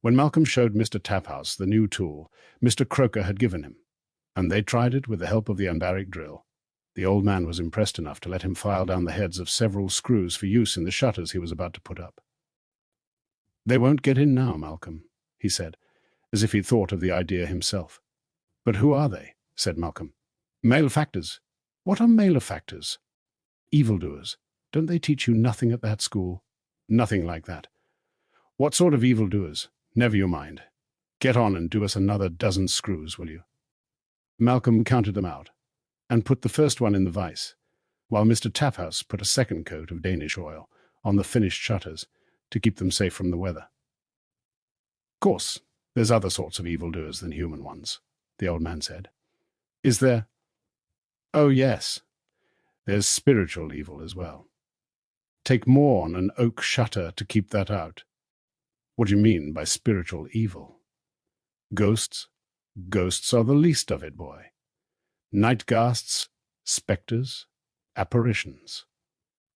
When Malcolm showed Mr. Taphouse the new tool Mr. Croker had given him, and they tried it with the help of the unbarrick drill, the old man was impressed enough to let him file down the heads of several screws for use in the shutters he was about to put up. "They won't get in now, Malcolm," he said, as if he'd thought of the idea himself. "But who are they?" said Malcolm. "Malefactors." "What are malefactors?" "Evildoers. Don't they teach you nothing at that school?" "Nothing like that." "What sort of evildoers?" "Never you mind. Get on and do us another dozen screws, will you?" Malcolm counted them out, and put the first one in the vise, while Mr. Taphouse put a second coat of Danish oil on the finished shutters to keep them safe from the weather. "Of course, there's other sorts of evildoers than human ones," the old man said. "Is there?" "Oh, yes. There's spiritual evil as well. Take more on an oak shutter to keep that out." "What do you mean by spiritual evil?" "Ghosts. Ghosts are the least of it, boy. Night ghasts, spectres, apparitions.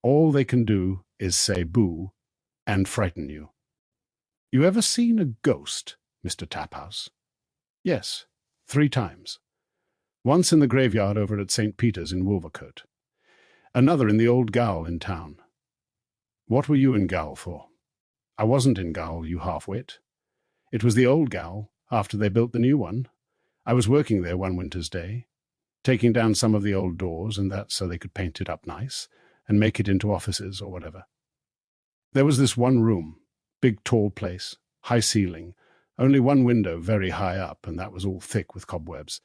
All they can do is say boo and frighten you." "You ever seen a ghost, Mr. Taphouse?" "Yes, 3 times. Once in the graveyard over at St. Peter's in Wolvercote. Another in the old gaol in town." "What were you in gaol for?" "I wasn't in gaol, you half-wit. It was the old gaol, after they built the new one. I was working there one winter's day, taking down some of the old doors and that so they could paint it up nice and make it into offices or whatever. There was this one room, big tall place, high ceiling, only one window very high up, and that was all thick with cobwebs,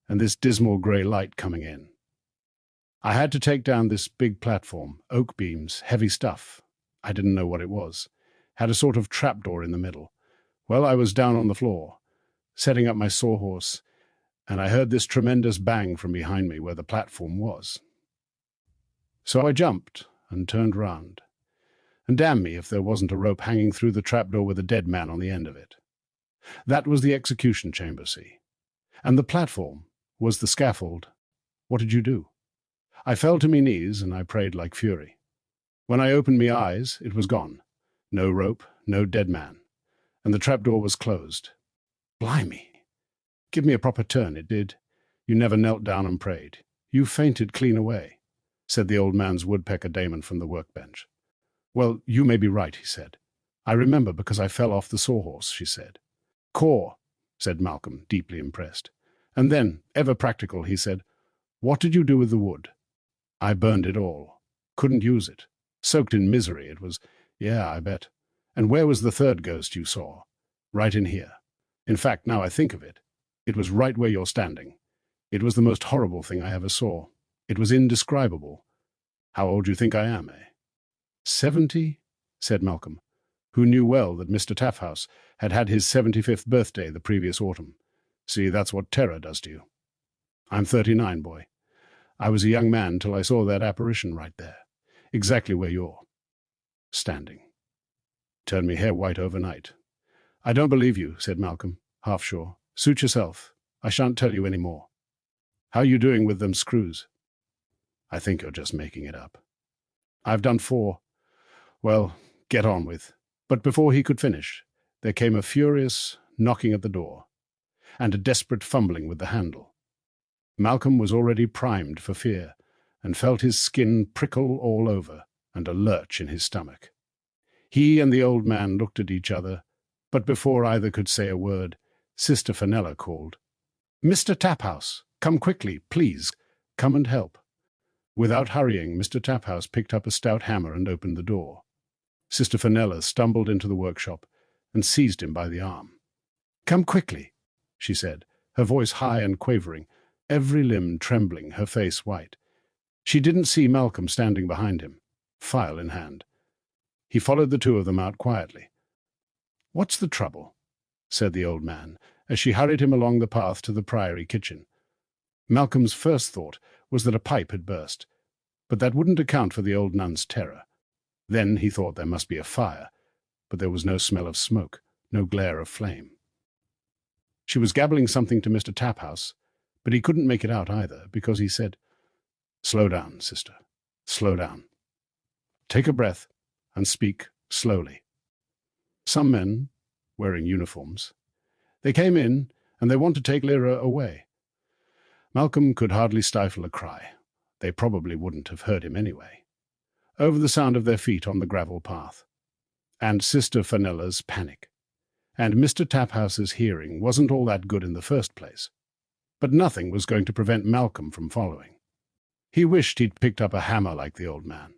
and this dismal grey light coming in. I had to take down this big platform, oak beams, heavy stuff. I didn't know what it was. Had a sort of trapdoor in the middle. Well, I was down on the floor, setting up my sawhorse, and I heard this tremendous bang from behind me where the platform was. So I jumped and turned round. And damn me if there wasn't a rope hanging through the trapdoor with a dead man on the end of it. That was the execution chamber, see? And the platform was the scaffold. What did you do? I fell to me knees and I prayed like fury. When I opened me eyes, it was gone. No rope, no dead man. And the trapdoor was closed. Blimey! Give me a proper turn, it did. You never knelt down and prayed. You fainted clean away, said the old man's woodpecker Damon from the workbench. Well, you may be right, he said. I remember because I fell off the sawhorse, she said. Core, said Malcolm, deeply impressed. And then, ever practical, he said, what did you do with the wood? I burned it all. Couldn't use it. Soaked in misery, it was. Yeah, I bet. And where was the third ghost you saw? Right in here. In fact, now I think of it, it was right where you're standing. It was the most horrible thing I ever saw. It was indescribable. How old do you think I am, eh? 70, said Malcolm, who knew well that Mr. Taphouse had had his 75th birthday the previous autumn. See, that's what terror does to you. I'm 39, boy. I was a young man till I saw that apparition right there, exactly where you're standing. Turned me hair white overnight. I don't believe you, said Malcolm, half sure. Suit yourself. I shan't tell you any more. How are you doing with them screws? I think you're just making it up. I've done 4. Well, get on with. But before he could finish, there came a furious knocking at the door, and a desperate fumbling with the handle. Malcolm was already primed for fear, and felt his skin prickle all over, and a lurch in his stomach. He and the old man looked at each other, but before either could say a word, Sister Fenella called, Mr. Taphouse, come quickly, please, come and help. Without hurrying, Mr. Taphouse picked up a stout hammer and opened the door. Sister Fenella stumbled into the workshop and seized him by the arm. Come quickly, she said, her voice high and quavering, every limb trembling, her face white. She didn't see Malcolm standing behind him, file in hand. He followed the two of them out quietly. What's the trouble? Said the old man, as she hurried him along the path to the priory kitchen. Malcolm's first thought was that a pipe had burst, but that wouldn't account for the old nun's terror. Then he thought there must be a fire, but there was no smell of smoke, no glare of flame. She was gabbling something to Mr. Taphouse, but he couldn't make it out either, because he said, Slow down, sister, slow down. Take a breath and speak slowly. Some men, wearing uniforms. They came in, and they want to take Lyra away. Malcolm could hardly stifle a cry. They probably wouldn't have heard him anyway. Over the sound of their feet on the gravel path. And Sister Fenella's panic. And Mr. Taphouse's hearing wasn't all that good in the first place. But nothing was going to prevent Malcolm from following. He wished he'd picked up a hammer like the old man.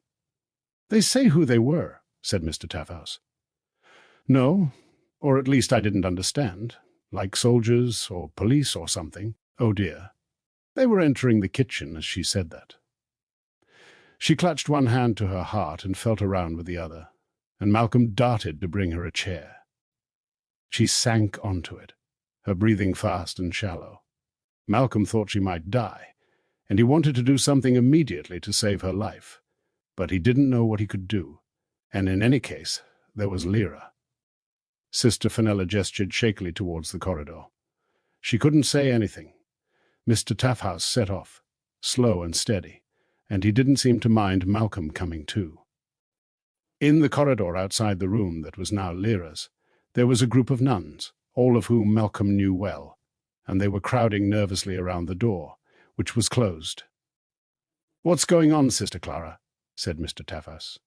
"They say who they were," said Mr. Taphhouse. "No, or at least I didn't understand. Like soldiers or police or something. Oh dear." They were entering the kitchen as she said that. She clutched one hand to her heart and felt around with the other, and Malcolm darted to bring her a chair. She sank onto it, her breathing fast and shallow. Malcolm thought she might die, and he wanted to do something immediately to save her life, but he didn't know what he could do, and in any case, there was Lyra. Sister Fenella gestured shakily towards the corridor. She couldn't say anything. Mr. Taphhouse set off, slow and steady, and he didn't seem to mind Malcolm coming too. In the corridor outside the room that was now Lyra's, there was a group of nuns, all of whom Malcolm knew well, and they were crowding nervously around the door, which was closed. "What's going on, Sister Clara?" said Mr. Taphhouse.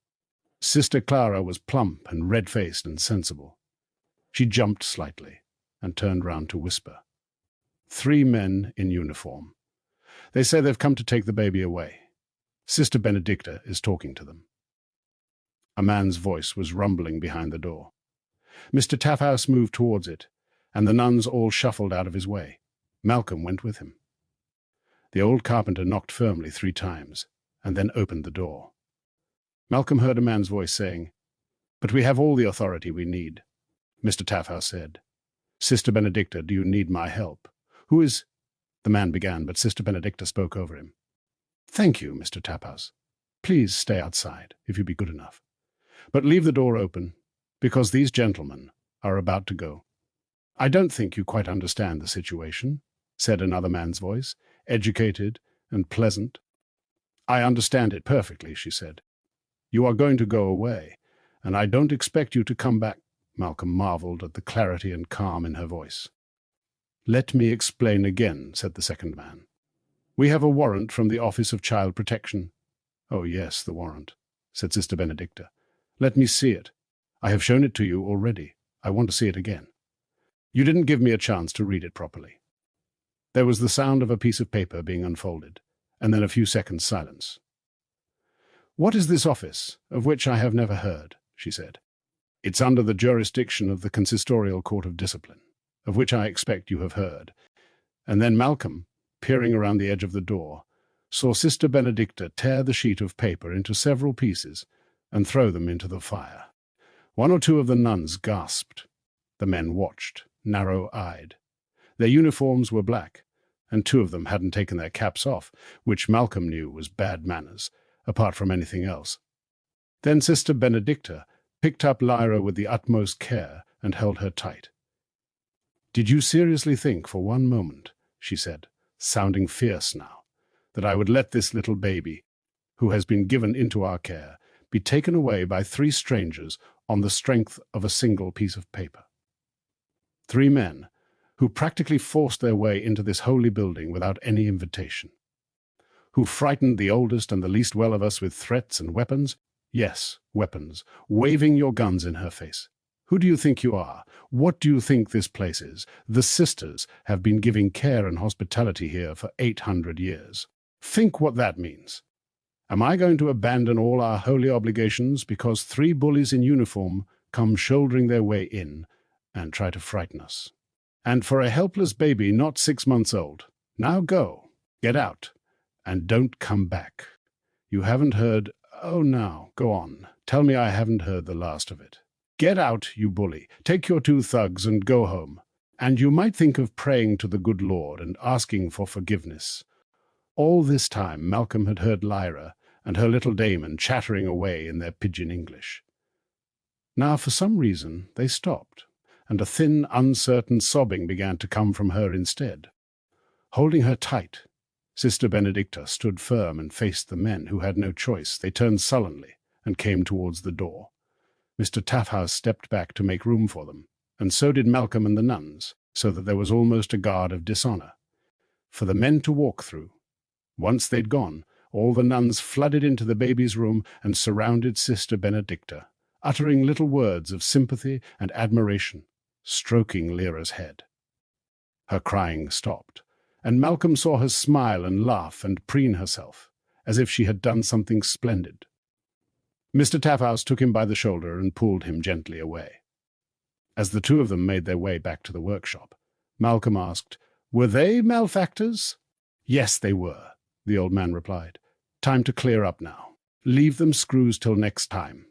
Sister Clara was plump and red-faced and sensible. She jumped slightly and turned round to whisper. "3 men in uniform. They say they've come to take the baby away. Sister Benedicta is talking to them." A man's voice was rumbling behind the door. Mr. Taphhouse moved towards it, and the nuns all shuffled out of his way. Malcolm went with him. The old carpenter knocked firmly 3 times, and then opened the door. Malcolm heard a man's voice saying, "But we have all the authority we need." Mr. Taphhouse said, "Sister Benedicta, do you need my help?" "Who is—" the man began, but Sister Benedicta spoke over him. "Thank you, Mr. Taphhouse. Please stay outside, if you be good enough. But leave the door open, because these gentlemen are about to go." "I don't think you quite understand the situation," said another man's voice, educated and pleasant. "I understand it perfectly," she said. "You are going to go away, and I don't expect you to come back." Malcolm marveled at the clarity and calm in her voice. "Let me explain again," said the second man. "We have a warrant from the Office of Child Protection." "Oh, yes, the warrant," said Sister Benedicta. "Let me see it. I have shown it to you already. I want to see it again. You didn't give me a chance to read it properly." There was the sound of a piece of paper being unfolded, and then a few seconds' silence. "What is this office, of which I have never heard?" she said. "It's under the jurisdiction of the Consistorial Court of Discipline, of which I expect you have heard." And then Malcolm, peering around the edge of the door, saw Sister Benedicta tear the sheet of paper into several pieces and throw them into the fire. 1 or 2 of the nuns gasped. The men watched, narrow-eyed. Their uniforms were black, and 2 of them hadn't taken their caps off, which Malcolm knew was bad manners, apart from anything else. Then Sister Benedicta picked up Lyra with the utmost care and held her tight. "Did you seriously think for one moment," she said, sounding fierce now, "that I would let this little baby, who has been given into our care, be taken away by 3 strangers on the strength of a single piece of paper? 3 men who practically forced their way into this holy building without any invitation. Who frightened the oldest and the least well of us with threats and weapons? Yes, weapons, waving your guns in her face. Who do you think you are? What do you think this place is? The sisters have been giving care and hospitality here for 800 years. Think what that means. Am I going to abandon all our holy obligations because 3 bullies in uniform come shouldering their way in and try to frighten us? And for a helpless baby not 6 months old. Now go, get out, and don't come back. You haven't heard— Oh, now, go on. Tell me I haven't heard the last of it. Get out, you bully. Take your 2 thugs and go home. And you might think of praying to the good Lord and asking for forgiveness." All this time Malcolm had heard Lyra and her little Damon chattering away in their pidgin English. Now, for some reason, they stopped, and a thin, uncertain sobbing began to come from her instead. Holding her tight, Sister Benedicta stood firm and faced the men, who had no choice. They turned sullenly and came towards the door. Mr. Taphhouse stepped back to make room for them, and so did Malcolm and the nuns, so that there was almost a guard of dishonor for the men to walk through. Once they'd gone, all the nuns flooded into the baby's room and surrounded Sister Benedicta, uttering little words of sympathy and admiration, stroking Lyra's head. Her crying stopped, and Malcolm saw her smile and laugh and preen herself, as if she had done something splendid. Mr. Taffhouse took him by the shoulder and pulled him gently away. As the two of them made their way back to the workshop, Malcolm asked, "Were they malefactors?" "Yes, they were," the old man replied. "Time to clear up now. Leave them screws till next time."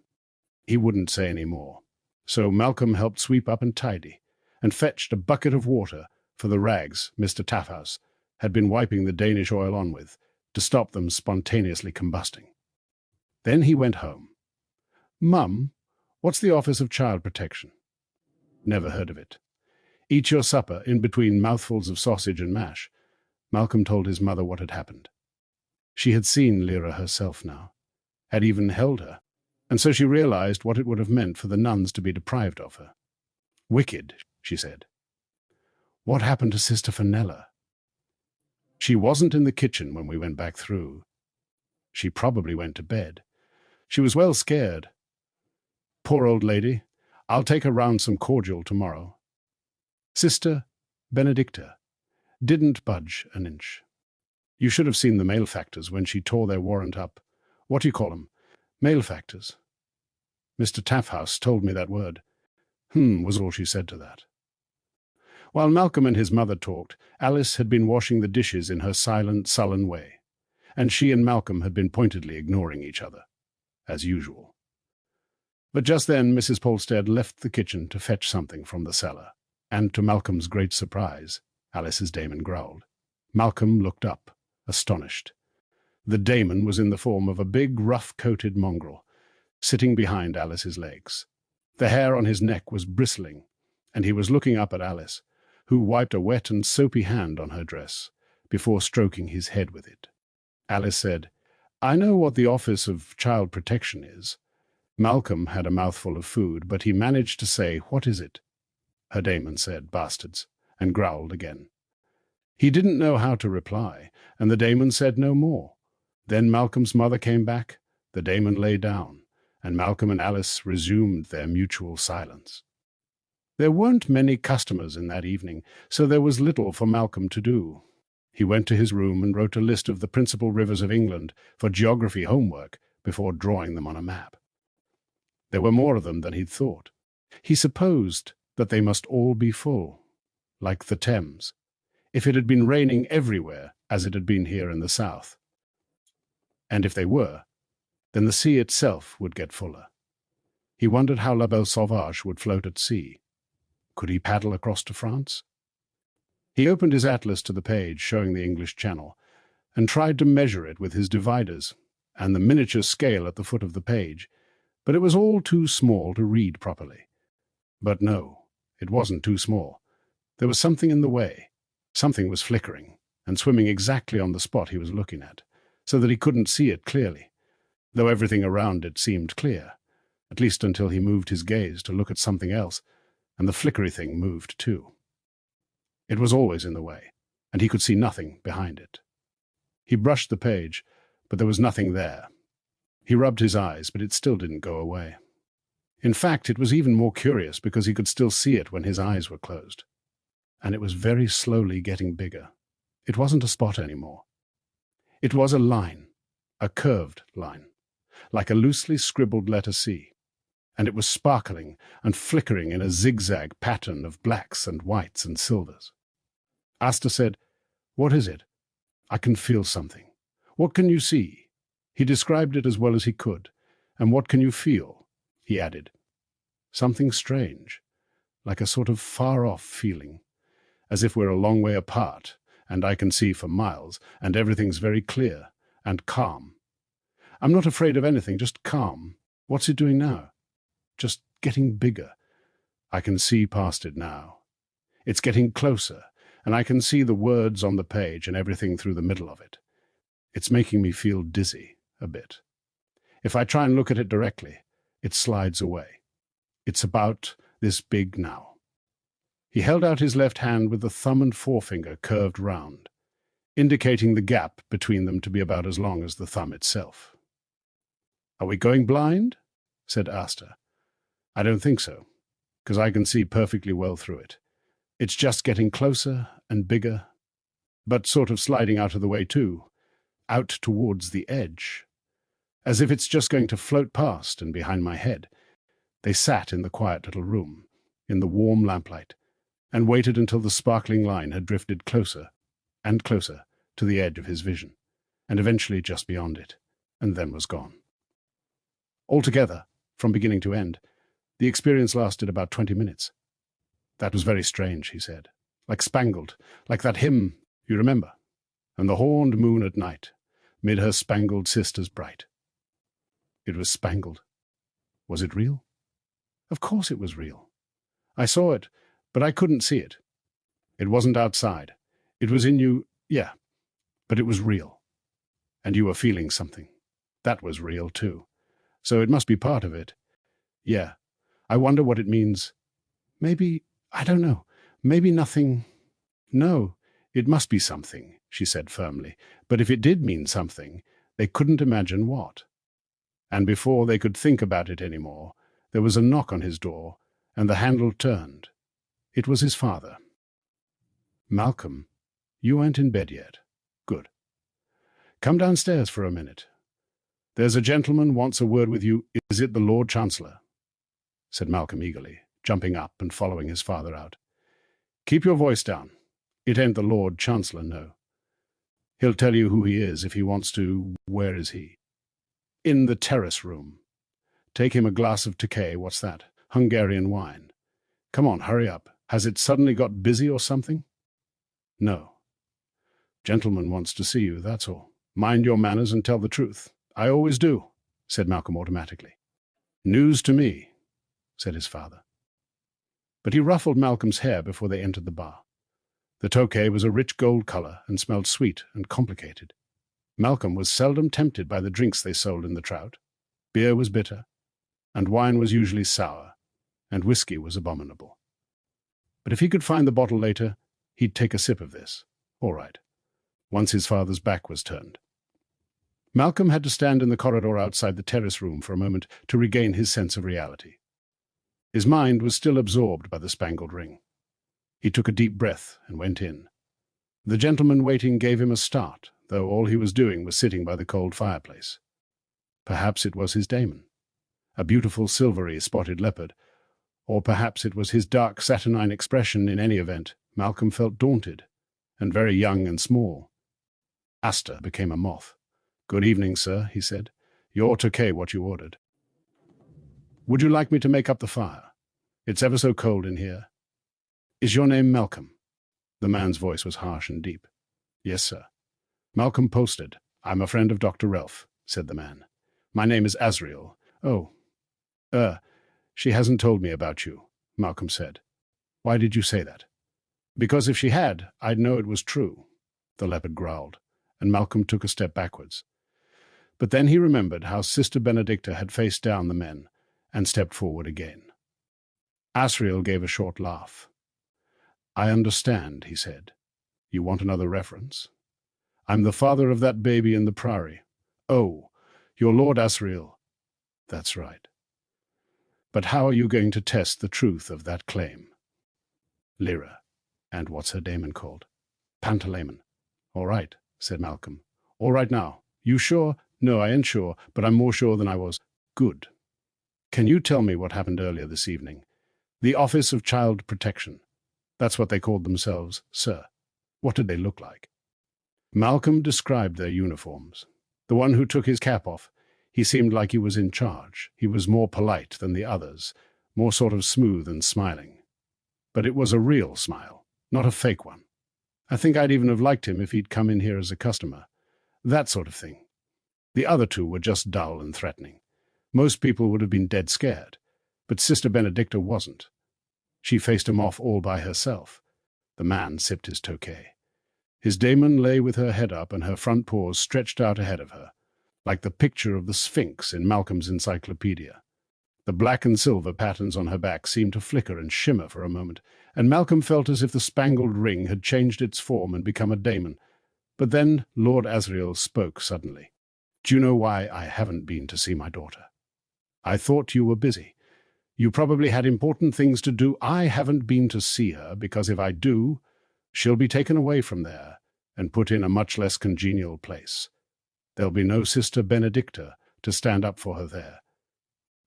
He wouldn't say any more, so Malcolm helped sweep up and tidy, and fetched a bucket of water for the rags Mr. Taffhouse had been wiping the Danish oil on with to stop them spontaneously combusting. Then he went home. "Mum, what's the Office of Child Protection?" "Never heard of it." "Eat your supper in between mouthfuls of sausage and mash." Malcolm told his mother what had happened. She had seen Lyra herself now, had even held her, and so she realized what it would have meant for the nuns to be deprived of her. "Wicked," she said. "What happened to Sister Fenella?" "She wasn't in the kitchen when we went back through. She probably went to bed. She was well scared. Poor old lady. I'll take her round some cordial tomorrow." Sister Benedicta didn't budge an inch. You should have seen the malefactors when she tore their warrant up. "What do you call them?" "Malefactors." "Mr. Taffhouse told me that word." Was all she said to that. While Malcolm and his mother talked, Alice had been washing the dishes in her silent, sullen way, and she and Malcolm had been pointedly ignoring each other, as usual. But just then Mrs. Polstead left the kitchen to fetch something from the cellar, and to Malcolm's great surprise, Alice's daemon growled. Malcolm looked up, astonished. The daemon was in the form of a big, rough-coated mongrel, sitting behind Alice's legs. The hair on his neck was bristling, and he was looking up at Alice, who wiped a wet and soapy hand on her dress, before stroking his head with it. Alice said, "I know what the Office of Child Protection is." Malcolm had a mouthful of food, but he managed to say, "What is it?" Her daemon said, "Bastards," and growled again. He didn't know how to reply, and the daemon said no more. Then Malcolm's mother came back, the daemon lay down, and Malcolm and Alice resumed their mutual silence. There weren't many customers in that evening, so there was little for Malcolm to do. He went to his room and wrote a list of the principal rivers of England for geography homework before drawing them on a map. There were more of them than he'd thought. He supposed that they must all be full, like the Thames, if it had been raining everywhere as it had been here in the south. And if they were, then the sea itself would get fuller. He wondered how La Belle Sauvage would float at sea. Could he paddle across to France? He opened his atlas to the page showing the English Channel, and tried to measure it with his dividers and the miniature scale at the foot of the page, but it was all too small to read properly. But no, it wasn't too small. There was something in the way. Something was flickering and swimming exactly on the spot he was looking at, so that he couldn't see it clearly, though everything around it seemed clear, at least until he moved his gaze to look at something else, and the flickery thing moved too. It was always in the way, and he could see nothing behind it. He brushed the page, but there was nothing there. He rubbed his eyes, but it still didn't go away. In fact, it was even more curious because he could still see it when his eyes were closed. And it was very slowly getting bigger. It wasn't a spot anymore. It was a line, a curved line, like a loosely scribbled letter C, and it was sparkling and flickering in a zigzag pattern of blacks and whites and silvers. Asta said, "What is it?" "I can feel something." "What can you see?" He described it as well as he could. "And what can you feel?" he added. "Something strange, like a sort of far-off feeling, as if we're a long way apart, and I can see for miles, and everything's very clear and calm. I'm not afraid of anything, just calm. What's it doing now? Just getting bigger. I can see past it now. It's getting closer, and I can see the words on the page and everything through the middle of it. It's making me feel dizzy a bit. If I try and look at it directly, it slides away. It's about this big now. He held out his left hand with the thumb and forefinger curved round, indicating the gap between them to be about as long as the thumb itself. "Are we going blind?" said Asta. "I don't think so, because I can see perfectly well through it. It's just getting closer and bigger, but sort of sliding out of the way too, out towards the edge, as if it's just going to float past and behind my head." They sat in the quiet little room, in the warm lamplight, and waited until the sparkling line had drifted closer and closer to the edge of his vision, and eventually just beyond it, and then was gone. Altogether, from beginning to end, the experience lasted about 20 minutes. "That was very strange," he said. "Like spangled, like that hymn, you remember? And the horned moon at night, mid her spangled sisters bright." It was spangled. Was it real? Of course it was real. I saw it, but I couldn't see it. It wasn't outside. It was in you, yeah, but it was real. And you were feeling something. That was real, too. So it must be part of it. Yeah. I wonder what it means. Maybe, I don't know, maybe nothing. No, it must be something, she said firmly. But if it did mean something, they couldn't imagine what. And before they could think about it anymore, there was a knock on his door, and the handle turned. It was his father. "Malcolm, you aren't in bed yet. Good. Come downstairs for a minute. There's a gentleman wants a word with you. Is it the Lord Chancellor?" said Malcolm eagerly, jumping up and following his father out. "Keep your voice down. It ain't the Lord Chancellor, no. He'll tell you who he is if he wants to. Where is he?" "In the terrace room. Take him a glass of Tokay, what's that? Hungarian wine. Come on, hurry up. Has it suddenly got busy or something?" "No. Gentleman wants to see you, that's all. Mind your manners and tell the truth." "I always do," said Malcolm automatically. "News to me," said his father. But he ruffled Malcolm's hair before they entered the bar. The Tokay was a rich gold color and smelled sweet and complicated. Malcolm was seldom tempted by the drinks they sold in the Trout. Beer was bitter, and wine was usually sour, and whiskey was abominable. But if he could find the bottle later, he'd take a sip of this. All right. Once his father's back was turned. Malcolm had to stand in the corridor outside the terrace room for a moment to regain his sense of reality. His mind was still absorbed by the spangled ring. He took a deep breath and went in. The gentleman waiting gave him a start, though all he was doing was sitting by the cold fireplace. Perhaps it was his Damon, a beautiful silvery spotted leopard, or perhaps it was his dark saturnine expression. In any event, Malcolm felt daunted, and very young and small. Asta became a moth. "Good evening, sir," he said. "Your Tokay what you ordered. Would you like me to make up the fire? It's ever so cold in here. Is your name Malcolm?" The man's voice was harsh and deep. "Yes, sir." "Malcolm Polstead. I'm a friend of Dr. Relf," said the man. "My name is Asriel." "Oh, she hasn't told me about you," Malcolm said. "Why did you say that?" "Because if she had, I'd know it was true," the leopard growled, and Malcolm took a step backwards. But then he remembered how Sister Benedicta had faced down the men and stepped forward again. Asriel gave a short laugh. "I understand," he said. "You want another reference? I'm the father of that baby in the priory." "Oh, you're Lord Asriel." "That's right. But how are you going to test the truth of that claim?" "Lyra. And what's her daemon called?" "Pantalaimon." "All right," said Malcolm. "All right now. You sure?" "No, I ain't sure, but I'm more sure than I was." "Good. Can you tell me what happened earlier this evening?" "The Office of Child Protection. That's what they called themselves, sir." "What did they look like?" Malcolm described their uniforms. The one who took his cap off, he seemed like he was in charge. He was more polite than the others, more sort of smooth and smiling. But it was a real smile, not a fake one. I think I'd even have liked him if he'd come in here as a customer. That sort of thing. The other two were just dull and threatening. Most people would have been dead scared, but Sister Benedicta wasn't. She faced him off all by herself. The man sipped his Tokay. His daemon lay with her head up and her front paws stretched out ahead of her, like the picture of the Sphinx in Malcolm's encyclopedia. The black and silver patterns on her back seemed to flicker and shimmer for a moment, and Malcolm felt as if the spangled ring had changed its form and become a daemon. But then Lord Asriel spoke suddenly. "Do you know why I haven't been to see my daughter? I thought you were busy. You probably had important things to do. I haven't been to see her because if I do, she'll be taken away from there and put in a much less congenial place. There'll be no Sister Benedicta to stand up for her there.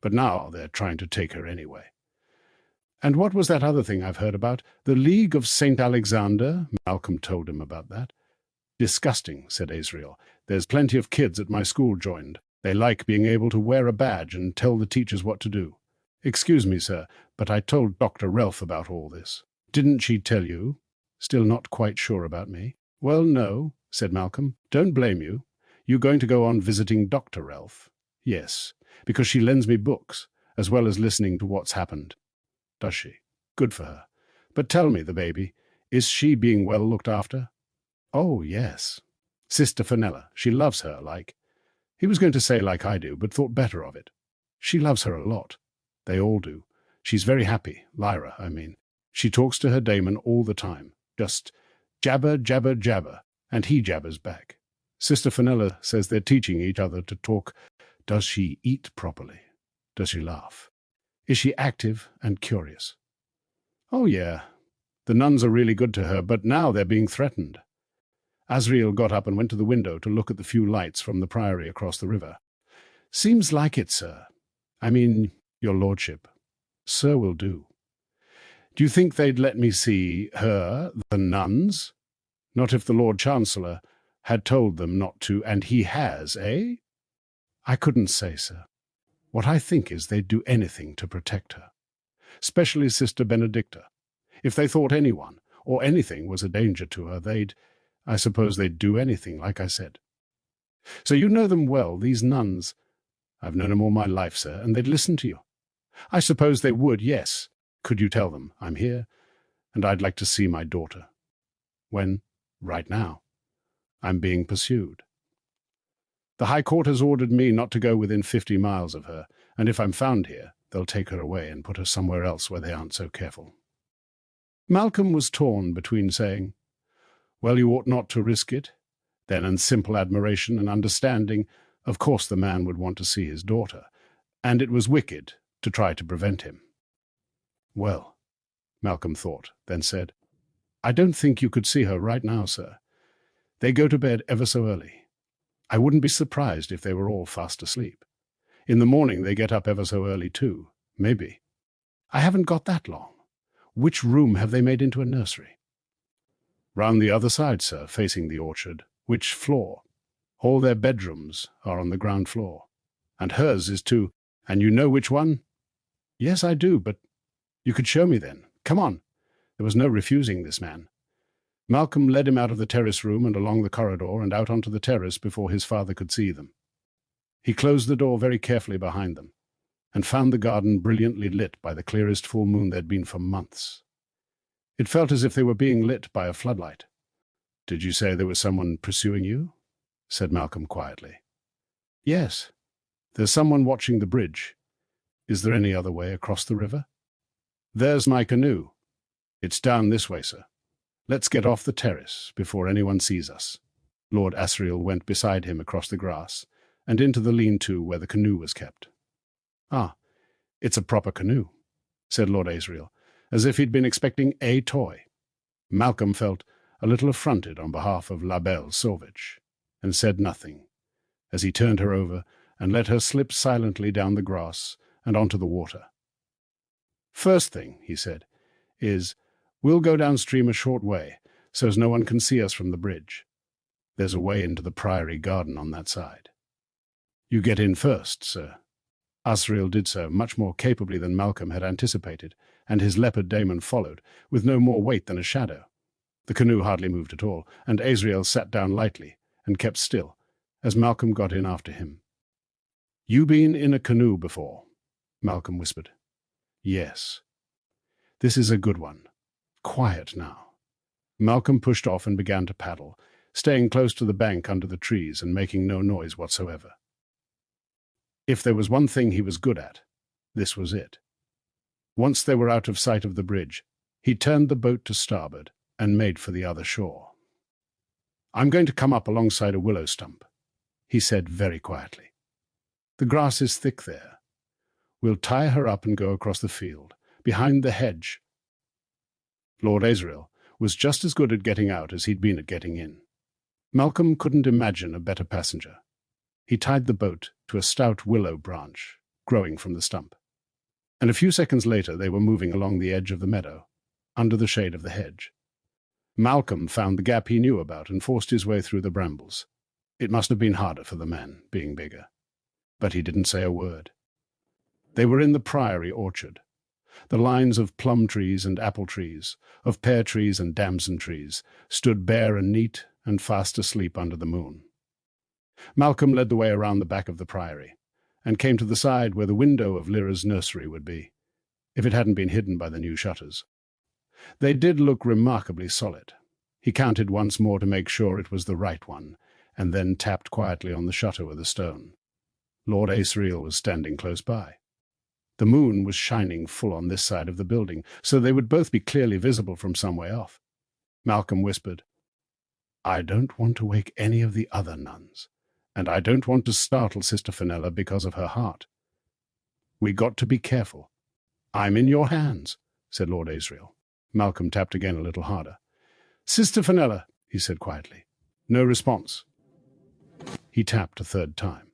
But now they're trying to take her anyway." "And what was that other thing I've heard about? The League of St. Alexander?" Malcolm told him about that. "Disgusting," said Asriel. "There's plenty of kids at my school joined. They like being able to wear a badge and tell the teachers what to do. Excuse me, sir, but I told Dr. Relf about all this." "Didn't she tell you?" "Still not quite sure about me." "Well, no," said Malcolm. "Don't blame you. You going to go on visiting Dr. Relf?" "Yes, because she lends me books, as well as listening to what's happened." "Does she? Good for her. But tell me, the baby, is she being well looked after?" "Oh, yes. Sister Fenella, she loves her like—" He was going to say like I do, but thought better of it. "She loves her a lot. They all do. She's very happy, Lyra, I mean. She talks to her daemon all the time. Just jabber, jabber, jabber, and he jabbers back. Sister Fenella says they're teaching each other to talk. Does she eat properly? Does she laugh? Is she active and curious?" "Oh, yeah. The nuns are really good to her, but now they're being threatened." Asriel got up and went to the window to look at the few lights from the priory across the river. "Seems like it, sir. I mean, your lordship. Sir will do. Do you think they'd let me see her, the nuns? Not if the Lord Chancellor had told them not to, and he has, eh?" "I couldn't say, sir. What I think is they'd do anything to protect her, especially Sister Benedicta. If they thought anyone or anything was a danger to her, I suppose they'd do anything, like I said." "So you know them well, these nuns?" "I've known them all my life, sir, and they'd listen to you." "I suppose they would, yes. Could you tell them I'm here, and I'd like to see my daughter?" "When?" "Right now. I'm being pursued. The High Court has ordered me not to go within 50 miles of her, and if I'm found here, they'll take her away and put her somewhere else where they aren't so careful." Malcolm was torn between saying, "Well, you ought not to risk it." Then, in simple admiration and understanding, of course the man would want to see his daughter, and it was wicked to try to prevent him. "Well," Malcolm thought, then said, "I don't think you could see her right now, sir. They go to bed ever so early. I wouldn't be surprised if they were all fast asleep. In the morning they get up ever so early too, maybe. I haven't got that long. Which room have they made into a nursery?" "Round the other side, sir, facing the orchard." "Which floor?" "All their bedrooms are on the ground floor. And hers is too. And you know which one?" "Yes, I do, but—" "You could show me then. Come on." There was no refusing this man. Malcolm led him out of the terrace room and along the corridor and out onto the terrace before his father could see them. He closed the door very carefully behind them, and found the garden brilliantly lit by the clearest full moon there'd been for months. It felt as if they were being lit by a floodlight. "Did you say there was someone pursuing you?" said Malcolm quietly. "Yes. There's someone watching the bridge. Is there any other way across the river?" "There's my canoe. It's down this way, sir. Let's get off the terrace before anyone sees us." Lord Asriel went beside him across the grass and into the lean-to where the canoe was kept. "Ah, it's a proper canoe," said Lord Asriel, as if he'd been expecting a toy. Malcolm felt a little affronted on behalf of la Belle Sauvage, and said nothing, as he turned her over and let her slip silently down the grass and onto the water. "First thing," he said, "is we'll go downstream a short way, so as no one can see us from the bridge. There's a way into the priory garden on that side." "You get in first, sir." Asriel did so, much more capably than Malcolm had anticipated, and his leopard daemon followed, with no more weight than a shadow. The canoe hardly moved at all, and Asriel sat down lightly and kept still, as Malcolm got in after him. "You been in a canoe before?" Malcolm whispered. "Yes. This is a good one. Quiet now." Malcolm pushed off and began to paddle, staying close to the bank under the trees and making no noise whatsoever. If there was one thing he was good at, this was it. Once they were out of sight of the bridge, He turned the boat to starboard and made for the other shore. "I'm going to come up alongside a willow stump," he said very quietly. "The grass is thick there. We'll tie her up and go across the field, behind the hedge." Lord Asriel was just as good at getting out as he'd been at getting in. Malcolm couldn't imagine a better passenger. He tied the boat to a stout willow branch growing from the stump, and a few seconds later they were moving along the edge of the meadow, under the shade of the hedge. Malcolm found the gap he knew about and forced his way through the brambles. It must have been harder for the man, being bigger. But he didn't say a word. They were in the priory orchard. The lines of plum trees and apple trees, of pear trees and damson trees, stood bare and neat and fast asleep under the moon. Malcolm led the way around the back of the priory, and came to the side where the window of Lyra's nursery would be, if it hadn't been hidden by the new shutters. They did look remarkably solid. He counted once more to make sure it was the right one, and then tapped quietly on the shutter with a stone. Lord Asriel was standing close by. The moon was shining full on this side of the building, so they would both be clearly visible from some way off. Malcolm whispered, "I don't want to wake any of the other nuns, and I don't want to startle Sister Fenella because of her heart. We got to be careful." "I'm in your hands," said Lord Asriel. Malcolm tapped again a little harder. "Sister Fenella," he said quietly. No response. He tapped a third time.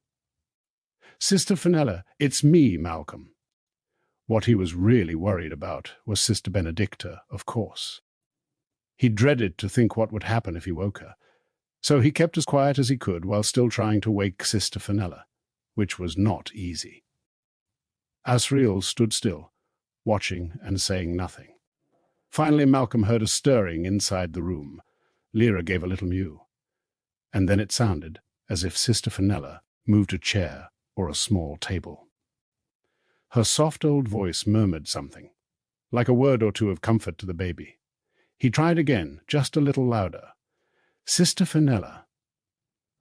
"Sister Fenella, it's me, Malcolm." What he was really worried about was Sister Benedicta, of course. He dreaded to think what would happen if he woke her, so he kept as quiet as he could while still trying to wake Sister Fenella, which was not easy. Asriel stood still, watching and saying nothing. Finally Malcolm heard a stirring inside the room. Lyra gave a little mew, and then it sounded as if Sister Fenella moved a chair or a small table. Her soft old voice murmured something, like a word or two of comfort to the baby. He tried again, just a little louder. "Sister Fenella."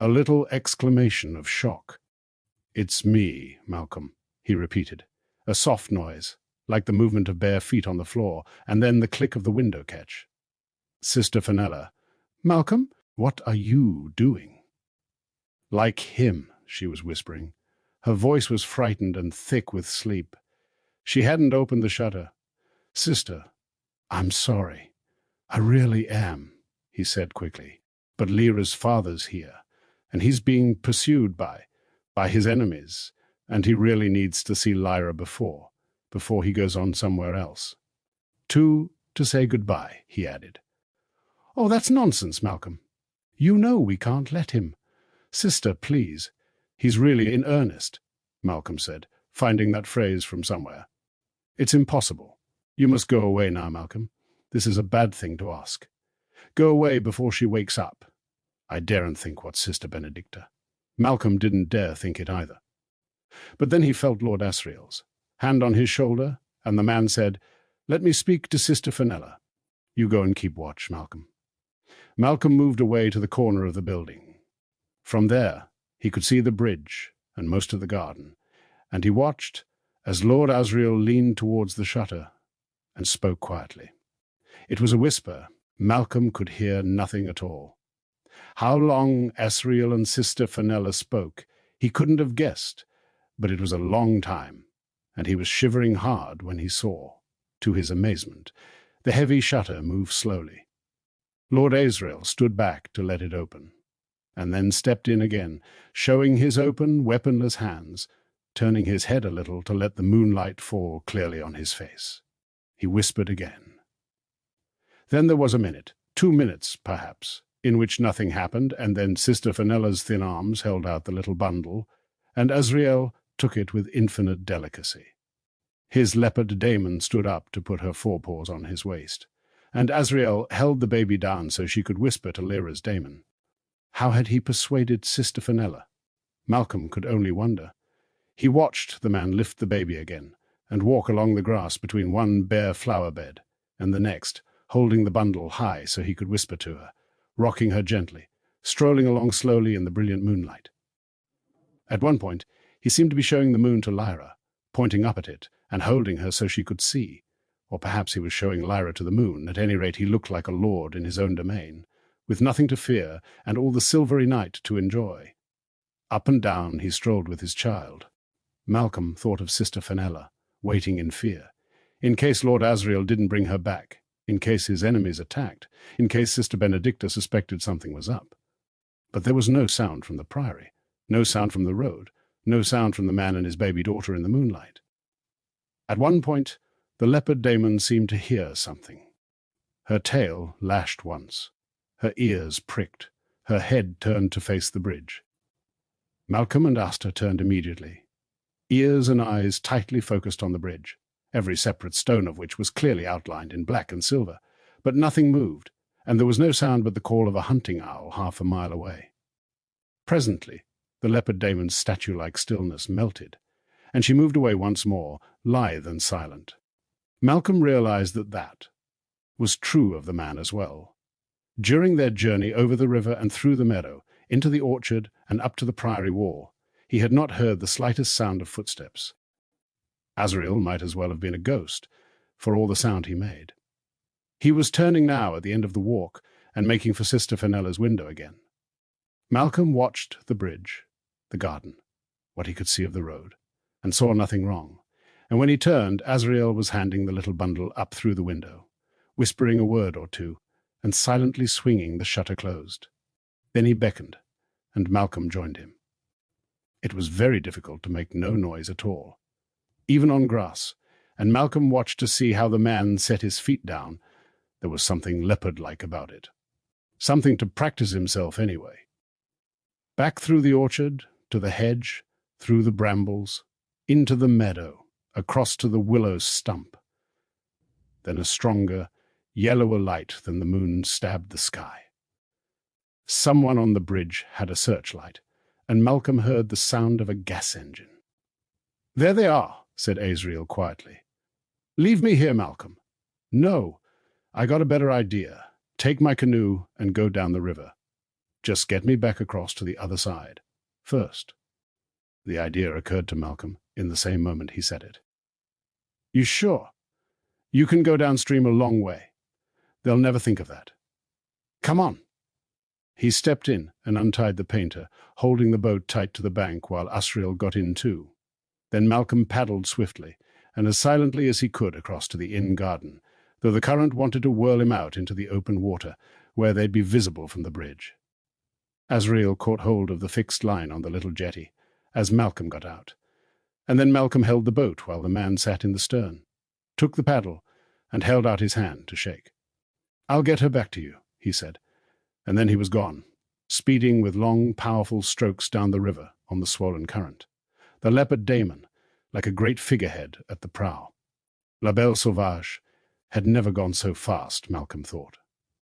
A little exclamation of shock. "It's me, Malcolm," he repeated. A soft noise, like the movement of bare feet on the floor, and then the click of the window catch. "Sister Fenella." "Malcolm, what are you doing?" "Like him," she was whispering. Her voice was frightened and thick with sleep. She hadn't opened the shutter. "Sister, I'm sorry. I really am," he said quickly. "But Lyra's father's here, and he's being pursued by his enemies, and he really needs to see Lyra before he goes on somewhere else. To say goodbye," he added. "Oh, that's nonsense, Malcolm. You know we can't let him." "Sister, please. He's really in earnest," Malcolm said, finding that phrase from somewhere. "It's impossible. You must go away now, Malcolm. This is a bad thing to ask. Go away before she wakes up." I daren't think what Sister Benedicta. Malcolm didn't dare think it either. But then he felt Lord Asriel's hand on his shoulder, and the man said, "Let me speak to Sister Fenella. You go and keep watch, Malcolm." Malcolm moved away to the corner of the building. From there, he could see the bridge and most of the garden, and he watched as Lord Asriel leaned towards the shutter and spoke quietly. It was a whisper. Malcolm could hear nothing at all. How long Asriel and Sister Fenella spoke, he couldn't have guessed, but it was a long time, and he was shivering hard when he saw, to his amazement, the heavy shutter move slowly. Lord Asriel stood back to let it open, and then stepped in again, showing his open, weaponless hands, turning his head a little to let the moonlight fall clearly on his face. He whispered again. Then there was a minute, 2 minutes perhaps, in which nothing happened, and then Sister Fenella's thin arms held out the little bundle, and Asriel took it with infinite delicacy. His leopard daemon stood up to put her forepaws on his waist, and Asriel held the baby down so she could whisper to Lyra's daemon. How had he persuaded Sister Fenella? Malcolm could only wonder. He watched the man lift the baby again and walk along the grass between one bare flower bed and the next, holding the bundle high so he could whisper to her, rocking her gently, strolling along slowly in the brilliant moonlight. At one point, he seemed to be showing the moon to Lyra, pointing up at it and holding her so she could see, Or perhaps he was showing Lyra to the moon. At any rate, he looked like a lord in his own domain, with nothing to fear and all the silvery night to enjoy. Up and down he strolled with his child. Malcolm thought of Sister Fenella, waiting in fear, in case Lord Asriel didn't bring her back, in case his enemies attacked, in case Sister Benedicta suspected something was up. But there was no sound from the priory, no sound from the road, no sound from the man and his baby daughter in the moonlight. At one point, the leopard daemon seemed to hear something. Her tail lashed once, her ears pricked, her head turned to face the bridge. Malcolm and Asta turned immediately, ears and eyes tightly focused on the bridge, every separate stone of which was clearly outlined in black and silver, but nothing moved, and there was no sound but the call of a hunting owl half a mile away. Presently, the leopard daemon's statue-like stillness melted, and she moved away once more, lithe and silent. Malcolm realized that that was true of the man as well. During their journey over the river and through the meadow, into the orchard and up to the priory wall, he had not heard the slightest sound of footsteps. Asriel might as well have been a ghost, for all the sound he made. He was turning now at the end of the walk and making for Sister Fenella's window again. Malcolm watched the bridge, the garden, what he could see of the road, and saw nothing wrong. And when he turned, Asriel was handing the little bundle up through the window, whispering a word or two, and silently swinging the shutter closed. Then he beckoned, and Malcolm joined him. It was very difficult to make no noise at all, even on grass, and Malcolm watched to see how the man set his feet down. There was something leopard-like about it. Something to practice himself anyway. Back through the orchard, to the hedge, through the brambles, into the meadow, across to the willow stump. Then a stronger, yellower light than the moon stabbed the sky. Someone on the bridge had a searchlight, and Malcolm heard the sound of a gas engine. "There they are," said Asriel quietly. "Leave me here, Malcolm." "No, I got a better idea. Take my canoe and go down the river. Just get me back across to the other side, first." The idea occurred to Malcolm in the same moment he said it. "You sure? You can go downstream a long way. They'll never think of that. Come on." He stepped in and untied the painter, holding the boat tight to the bank while Asriel got in too. Then Malcolm paddled swiftly, and as silently as he could across to the inn garden, though the current wanted to whirl him out into the open water, where they'd be visible from the bridge. Asriel caught hold of the fixed line on the little jetty, as Malcolm got out, and then Malcolm held the boat while the man sat in the stern, took the paddle, and held out his hand to shake. "I'll get her back to you," he said, and then he was gone, speeding with long, powerful strokes down the river on the swollen current, the leopard daemon like a great figurehead at the prow. La Belle Sauvage had never gone so fast, Malcolm thought.